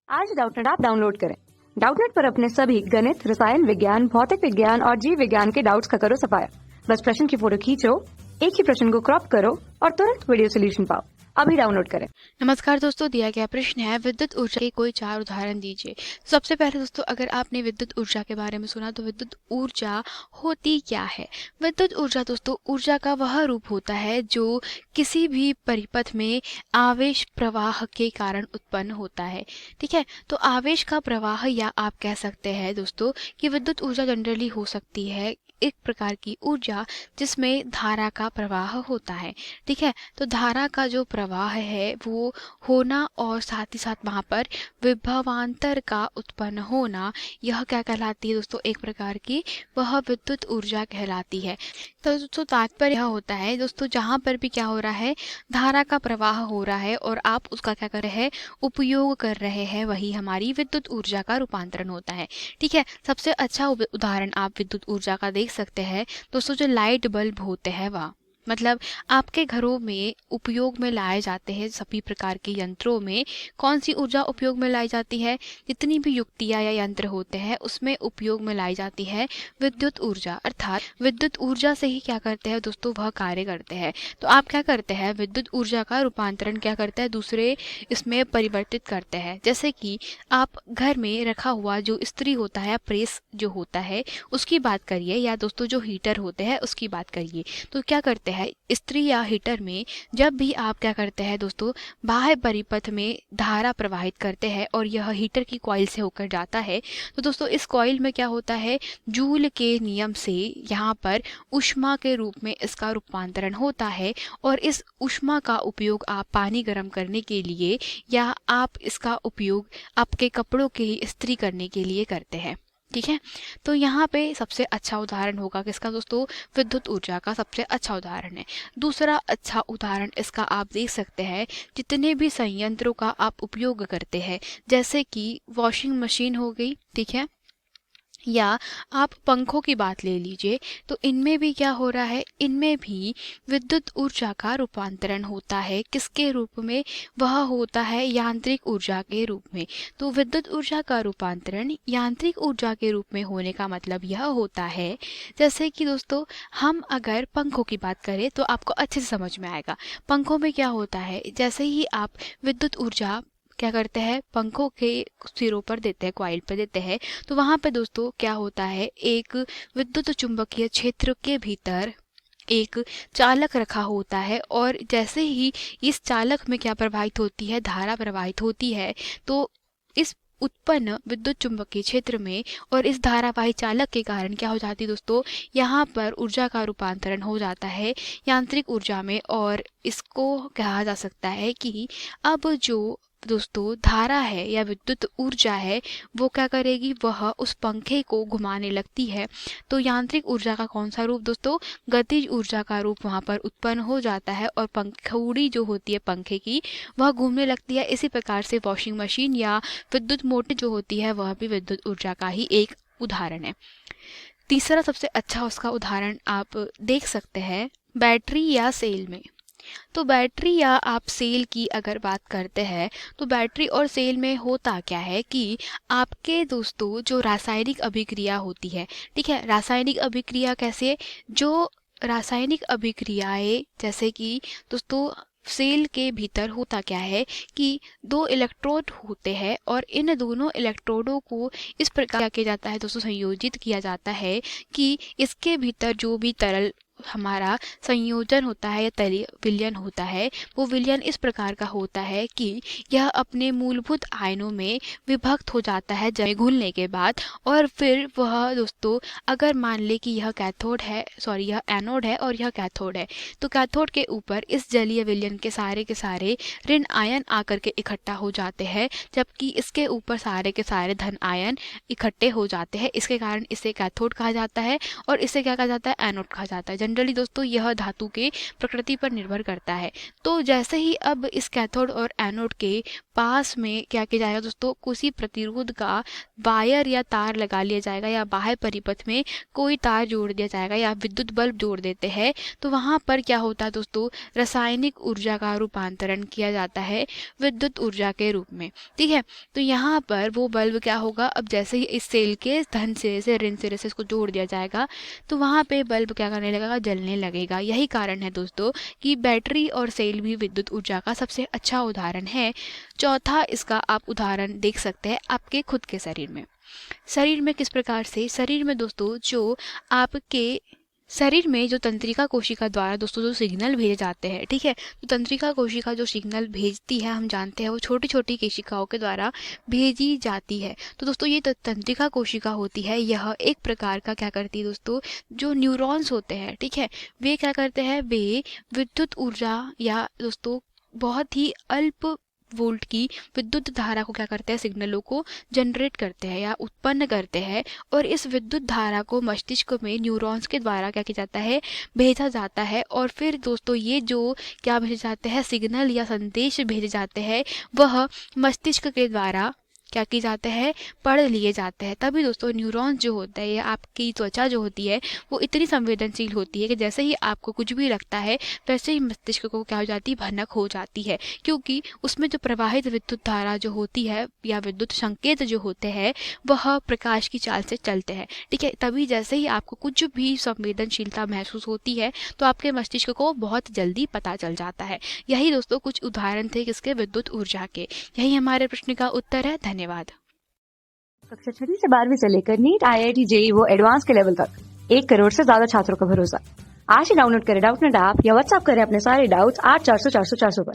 आज Doubtnut app download करें। Doubtnut पर अपने सभी गणित, रसायन विज्ञान, भौतिक विज्ञान और जीव विज्ञान के डाउट्स का करो सफाया। बस प्रश्न की फोटो खींचो, एक ही प्रश्न को क्रॉप करो और तुरंत वीडियो सोल्यूशन पाओ। अभी डाउनलोड करें। नमस्कार दोस्तों, दिया गया प्रश्न है विद्युत ऊर्जा के कोई 4 उदाहरण दीजिए। सबसे पहले दोस्तों, अगर आपने विद्युत ऊर्जा के बारे में सुना तो विद्युत ऊर्जा होती क्या है? विद्युत ऊर्जा दोस्तों ऊर्जा का वह रूप होता है जो किसी भी परिपथ में आवेश प्रवाह के कारण उत्पन्न होता है। ठीक है, तो आवेश का प्रवाह या आप कह सकते हैं दोस्तों कि विद्युत ऊर्जा जनरली हो सकती है एक प्रकार की ऊर्जा जिसमें धारा का प्रवाह होता है। ठीक है, तो धारा का जो प्रवाह है वो होना और साथ ही साथ वहाँ पर विभवांतर का उत्पन्न होना, यह क्या कहलाती है दोस्तों? एक प्रकार की वह विद्युत ऊर्जा कहलाती है। तो दोस्तों तात्पर्य यह होता है दोस्तों, जहाँ पर भी क्या हो रहा है, धारा का प्रवाह हो रहा है और आप उसका क्या कर रहे हैं, उपयोग कर रहे हैं, वही हमारी विद्युत ऊर्जा का रूपांतरण होता है। ठीक है, सबसे अच्छा उदाहरण आप विद्युत ऊर्जा का देख सकते हैं दोस्तों, जो लाइट बल्ब होते हैं वह मतलब आपके घरों में उपयोग में लाए जाते हैं। सभी प्रकार के यंत्रों में कौन सी ऊर्जा उपयोग में लाई जाती है? जितनी भी युक्तियां या यंत्र होते हैं उसमें उपयोग में लाई जाती है विद्युत ऊर्जा। अर्थात विद्युत ऊर्जा से ही क्या करते हैं दोस्तों, वह कार्य करते हैं। तो आप क्या करते हैं, विद्युत ऊर्जा का रूपांतरण क्या करते हैं, दूसरे इसमें परिवर्तित करते हैं। जैसे कि आप घर में रखा हुआ जो इस्त्री होता है, प्रेस जो होता है उसकी बात करिए, या दोस्तों जो हीटर होते हैं उसकी बात करिए। तो क्या करते हैं, इस्त्री या हीटर में जब भी आप क्या करते हैं दोस्तों, बाह्य परिपथ में धारा प्रवाहित करते हैं और यह हीटर की कॉइल से होकर जाता है, तो दोस्तों इस कॉइल में क्या होता है, जूल के नियम से यहाँ पर ऊष्मा के रूप में इसका रूपांतरण होता है और इस ऊष्मा का उपयोग आप पानी गर्म करने के लिए या आप इसका उपयोग आपके कपड़ों की इस्त्री करने के लिए करते हैं। ठीक है, तो यहाँ पे सबसे अच्छा उदाहरण होगा किसका दोस्तों, विद्युत ऊर्जा का सबसे अच्छा उदाहरण है। दूसरा अच्छा उदाहरण इसका आप देख सकते हैं, जितने भी संयंत्रों का आप उपयोग करते हैं, जैसे कि वॉशिंग मशीन हो गई, ठीक है, या आप पंखों की बात ले लीजिए, तो इनमें भी क्या हो रहा है, इनमें भी विद्युत ऊर्जा का रूपांतरण होता है। किसके रूप में? वह होता है यांत्रिक ऊर्जा के रूप में। तो विद्युत ऊर्जा का रूपांतरण यांत्रिक ऊर्जा के रूप में होने का मतलब यह होता है, जैसे कि दोस्तों हम अगर पंखों की बात करें तो आपको अच्छे से समझ में आएगा। पंखों में क्या होता है, जैसे ही आप विद्युत ऊर्जा क्या करते हैं, पंखों के सिरों पर देते हैं, कॉइल पर देते हैं, तो वहाँ पे दोस्तों क्या होता है, एक विद्युत चुंबकीय क्षेत्र के भीतर एक चालक रखा होता है और जैसे ही इस चालक में क्या प्रवाहित होती है, धारा प्रवाहित होती है, तो इस उत्पन्न विद्युत चुंबकीय क्षेत्र में और इस धारावाही चालक के कारण क्या हो जाती है दोस्तों, यहाँ पर ऊर्जा का रूपांतरण हो जाता है यांत्रिक ऊर्जा में। और इसको कहा जा सकता है कि अब जो दोस्तों धारा है या विद्युत ऊर्जा है वो क्या करेगी, वह उस पंखे को घुमाने लगती है। तो यांत्रिक ऊर्जा का कौन सा रूप दोस्तों, गतिज ऊर्जा का रूप वहाँ पर उत्पन्न हो जाता है और पंखुड़ी जो होती है पंखे की, वह घूमने लगती है। इसी प्रकार से वॉशिंग मशीन या विद्युत मोटर जो होती है वह भी विद्युत ऊर्जा का ही एक उदाहरण है। तीसरा सबसे अच्छा उसका उदाहरण आप देख सकते हैं बैटरी या सेल में। तो बैटरी या आप सेल की अगर बात करते हैं, तो बैटरी और सेल में होता क्या है कि आपके दोस्तों जो रासायनिक अभिक्रिया होती है, ठीक है, रासायनिक अभिक्रिया कैसे, जो रासायनिक अभिक्रियाएं जैसे कि दोस्तों सेल के भीतर होता क्या है कि दो इलेक्ट्रोड होते हैं और इन दोनों इलेक्ट्रोडों को इस प्रकार किया जाता है दोस्तों, संयोजित किया जाता है कि इसके भीतर जो भी तरल हमारा संयोजन होता है या विलयन होता है, वो विलयन इस प्रकार का होता है कि यह अपने मूलभूत आयनों में विभक्त हो जाता है जल घुलने के बाद, और फिर वह दोस्तों अगर मान ले कि यह कैथोड है, सॉरी यह एनोड है और यह कैथोड है, तो कैथोड के ऊपर इस जलीय विलयन के सारे ऋण आयन आकर के इकट्ठा हो जाते हैं, जबकि इसके ऊपर सारे के सारे धन आयन इकट्ठे हो जाते हैं। इसके कारण इसे कैथोड कहा जाता है और इसे क्या कहा जाता है, एनोड कहा जाता है। जनरली दोस्तों यह धातु के प्रकृति पर निर्भर करता है। तो जैसे ही अब इस कैथोड और एनोड के पास में क्या किया जाएगा दोस्तों, किसी प्रतिरोध का वायर या तार लगा लिया जाएगा या बाह्य परिपथ में कोई तार जोड़ दिया जाएगा या विद्युत बल्ब जोड़ देते हैं, तो वहाँ पर क्या होता है दोस्तों, रासायनिक ऊर्जा का रूपांतरण किया जाता है विद्युत ऊर्जा के रूप में। ठीक है, तो यहाँ पर वो बल्ब क्या होगा, अब जैसे ही इस सेल के धन सिरे से ऋण सिरे से इसको जोड़ दिया जाएगा तो वहाँ पे बल्ब क्या करने लगेगा, जलने लगेगा। यही कारण है दोस्तों कि बैटरी और सेल भी विद्युत ऊर्जा का सबसे अच्छा उदाहरण है। चौथा इसका आप उदाहरण देख सकते हैं आपके खुद के शरीर में। शरीर में किस प्रकार से, शरीर में दोस्तों जो आपके शरीर में जो तंत्रिका कोशिका द्वारा दोस्तों जो सिग्नल भेजे जाते हैं, ठीक है, तो तंत्रिका कोशिका जो सिग्नल भेजती है हम जानते हैं वो छोटी छोटी कोशिकाओं के द्वारा भेजी जाती है। तो दोस्तों ये तंत्रिका कोशिका होती है, यह एक प्रकार का क्या करती है दोस्तों, जो न्यूरॉन्स होते हैं, ठीक है, वे क्या करते हैं, वे विद्युत ऊर्जा या दोस्तों बहुत ही अल्प वोल्ट की विद्युत धारा को क्या करते हैं, सिग्नलों को जनरेट करते हैं या उत्पन्न करते हैं और इस विद्युत धारा को मस्तिष्क में न्यूरॉन्स के द्वारा क्या किया जाता है, भेजा जाता है। और फिर दोस्तों ये जो क्या भेजे जाते हैं, सिग्नल या संदेश भेजे जाते हैं, वह मस्तिष्क के द्वारा क्या किए जाते हैं, पढ़ लिए जाते हैं। तभी दोस्तों न्यूरॉन्स जो होता है या आपकी त्वचा जो होती है वो इतनी संवेदनशील होती है कि जैसे ही आपको कुछ भी लगता है वैसे ही मस्तिष्क को क्या हो जाती है, भनक हो जाती है, क्योंकि उसमें जो प्रवाहित विद्युत धारा जो होती है या विद्युत संकेत जो होते हैं वह प्रकाश की चाल से चलते हैं। ठीक है, तभी जैसे ही आपको कुछ भी संवेदनशीलता महसूस होती है तो आपके मस्तिष्क को बहुत जल्दी पता चल जाता है। यही दोस्तों कुछ उदाहरण थे किसके, विद्युत ऊर्जा के। यही हमारे प्रश्न का उत्तर है। धन्यवाद। कक्षा 6 से 12वीं से लेकर नीट, IIT, JEE वो एडवांस के लेवल तक 1 करोड़ से ज्यादा छात्रों का भरोसा। आज ही डाउनलोड करें डाउटनेट ऐप या व्हाट्सएप करें अपने सारे डाउट्स 8400 400 400 पर।